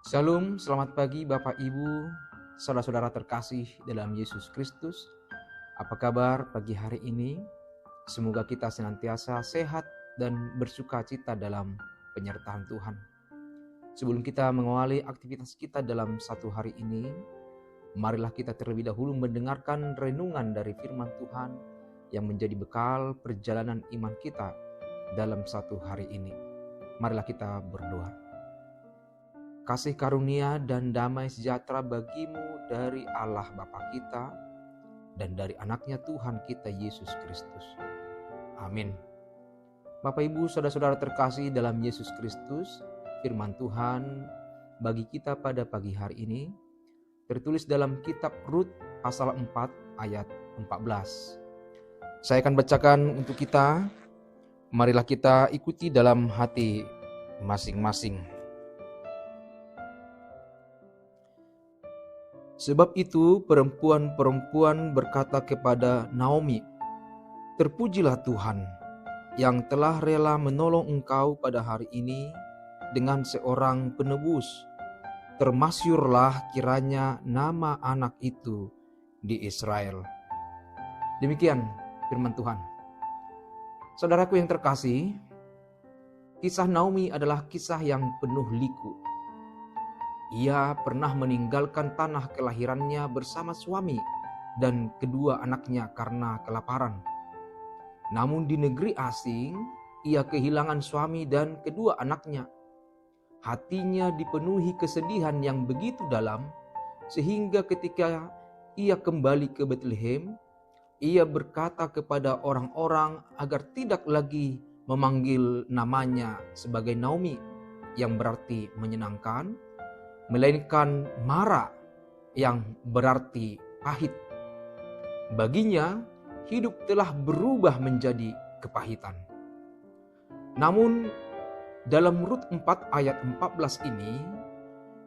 Shalom, selamat pagi Bapak Ibu, saudara-saudara terkasih dalam Yesus Kristus. Apa kabar pagi hari ini? Semoga kita senantiasa sehat dan bersuka cita dalam penyertaan Tuhan. Sebelum kita mengawali aktivitas kita dalam satu hari ini, marilah kita terlebih dahulu mendengarkan renungan dari firman Tuhan yang menjadi bekal perjalanan iman kita dalam satu hari ini. Marilah kita berdoa. Kasih karunia dan damai sejahtera bagimu dari Allah Bapa kita dan dari anaknya Tuhan kita Yesus Kristus. Amin. Bapak Ibu saudara-saudara terkasih dalam Yesus Kristus, firman Tuhan bagi kita pada pagi hari ini tertulis dalam kitab Rut pasal 4 ayat 14. Saya akan bacakan untuk kita. Marilah kita ikuti dalam hati masing-masing. Sebab itu perempuan-perempuan berkata kepada Naomi, "Terpujilah Tuhan yang telah rela menolong engkau pada hari ini dengan seorang penebus. Termasyurlah kiranya nama anak itu di Israel." Demikian firman Tuhan. Saudaraku yang terkasih, kisah Naomi adalah kisah yang penuh liku. Ia pernah meninggalkan tanah kelahirannya bersama suami dan kedua anaknya karena kelaparan. Namun di negeri asing, ia kehilangan suami dan kedua anaknya. Hatinya dipenuhi kesedihan yang begitu dalam, sehingga ketika ia kembali ke Bethlehem, ia berkata kepada orang-orang agar tidak lagi memanggil namanya sebagai Naomi, yang berarti menyenangkan, melainkan Mara yang berarti pahit. Baginya, hidup telah berubah menjadi kepahitan. Namun, dalam Rut 4 ayat 14 ini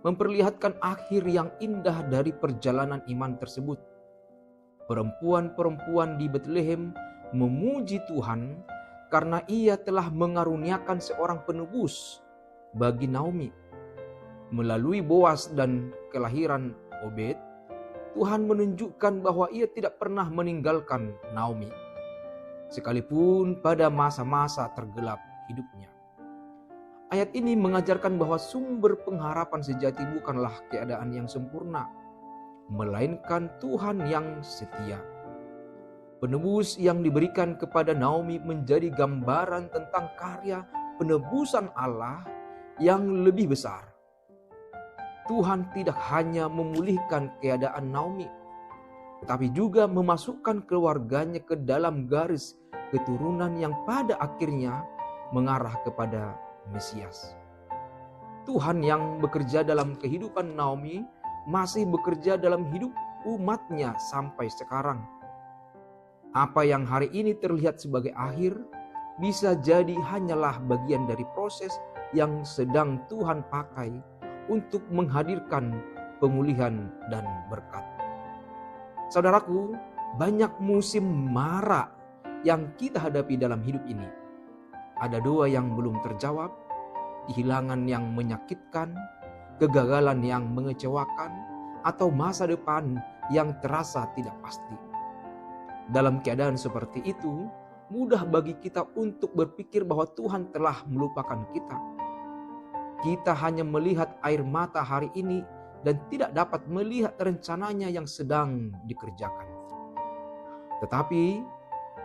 memperlihatkan akhir yang indah dari perjalanan iman tersebut. Perempuan-perempuan di Bethlehem memuji Tuhan karena ia telah mengaruniakan seorang penebus bagi Naomi. Melalui Boas dan kelahiran Obed, Tuhan menunjukkan bahwa ia tidak pernah meninggalkan Naomi, sekalipun pada masa-masa tergelap hidupnya. Ayat ini mengajarkan bahwa sumber pengharapan sejati bukanlah keadaan yang sempurna, melainkan Tuhan yang setia. Penebus yang diberikan kepada Naomi menjadi gambaran tentang karya penebusan Allah yang lebih besar. Tuhan tidak hanya memulihkan keadaan Naomi, tetapi juga memasukkan keluarganya ke dalam garis keturunan yang pada akhirnya mengarah kepada Mesias. Tuhan yang bekerja dalam kehidupan Naomi masih bekerja dalam hidup umatnya sampai sekarang. Apa yang hari ini terlihat sebagai akhir, bisa jadi hanyalah bagian dari proses yang sedang Tuhan pakai untuk menghadirkan pemulihan dan berkat. Saudaraku, banyak musim mara yang kita hadapi dalam hidup ini. Ada doa yang belum terjawab, kehilangan yang menyakitkan, kegagalan yang mengecewakan, atau masa depan yang terasa tidak pasti. Dalam keadaan seperti itu, mudah bagi kita untuk berpikir bahwa Tuhan telah melupakan kita. Kita hanya melihat air mata hari ini dan tidak dapat melihat rencananya yang sedang dikerjakan. Tetapi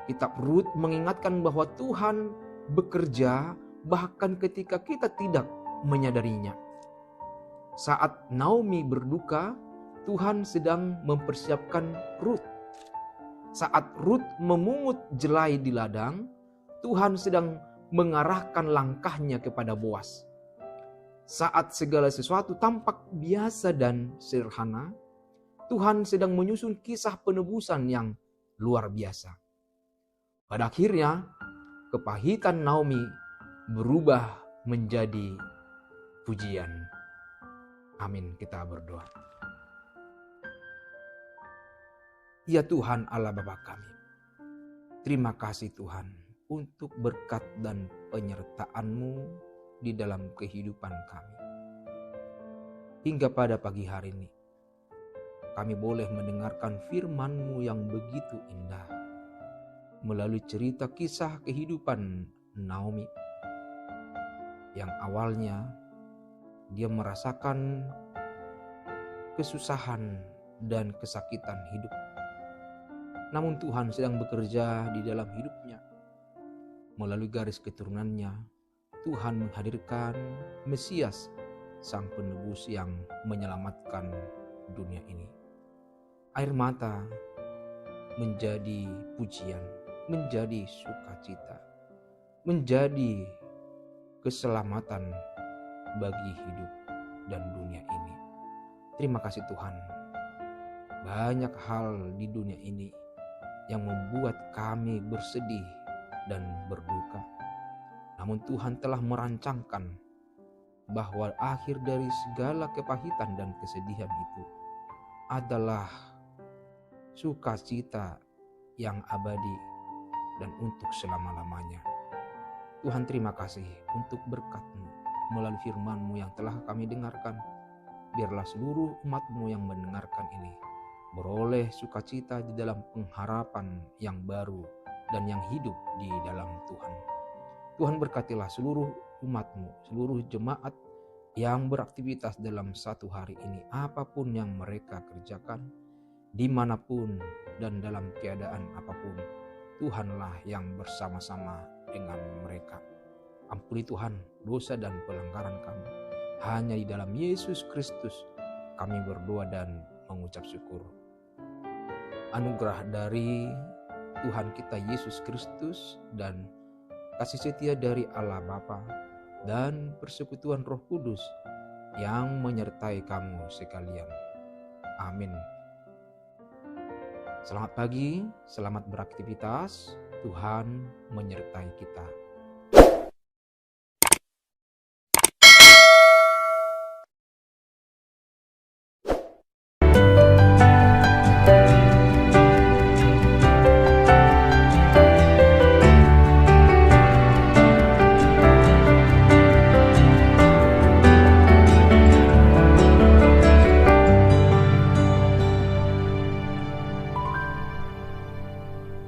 kitab Rut mengingatkan bahwa Tuhan bekerja bahkan ketika kita tidak menyadarinya. Saat Naomi berduka, Tuhan sedang mempersiapkan Rut. Saat Rut memungut jelai di ladang, Tuhan sedang mengarahkan langkahnya kepada Boas. Saat segala sesuatu tampak biasa dan sederhana, Tuhan sedang menyusun kisah penebusan yang luar biasa. Pada akhirnya, kepahitan Naomi berubah menjadi pujian. Amin, kita berdoa. Ya Tuhan Allah Bapa kami, terima kasih Tuhan untuk berkat dan penyertaan-Mu di dalam kehidupan kami. hingga pada pagi hari ini kami boleh mendengarkan firman-Mu yang begitu indah melalui cerita kisah kehidupan Naomi yang awalnya dia merasakan kesusahan dan kesakitan hidup. Namun Tuhan sedang bekerja di dalam hidupnya. Melalui garis keturunannya, Tuhan menghadirkan Mesias, Sang Penebus yang menyelamatkan dunia ini. Air mata menjadi pujian, menjadi sukacita, menjadi keselamatan bagi hidup dan dunia ini. Terima kasih Tuhan. Banyak hal di dunia ini yang membuat kami bersedih dan berduka. Namun Tuhan telah merancangkan bahwa akhir dari segala kepahitan dan kesedihan itu adalah sukacita yang abadi dan untuk selama-lamanya. Tuhan, terima kasih untuk berkat-Mu melalui firman-Mu yang telah kami dengarkan. Biarlah seluruh umat-Mu yang mendengarkan ini beroleh sukacita di dalam pengharapan yang baru dan yang hidup di dalam Tuhan. Tuhan, berkatilah seluruh umat-Mu, seluruh jemaat yang beraktivitas dalam satu hari ini, apapun yang mereka kerjakan, dimanapun dan dalam keadaan apapun, Tuhanlah yang bersama-sama dengan mereka. Ampuni Tuhan dosa dan pelanggaran kami. Hanya di dalam Yesus Kristus kami berdoa dan mengucap syukur. Anugerah dari Tuhan kita Yesus Kristus dan kasih setia dari Allah Bapa dan persekutuan Roh Kudus yang menyertai kamu sekalian. Amin. Selamat pagi, selamat beraktivitas. Tuhan menyertai kita.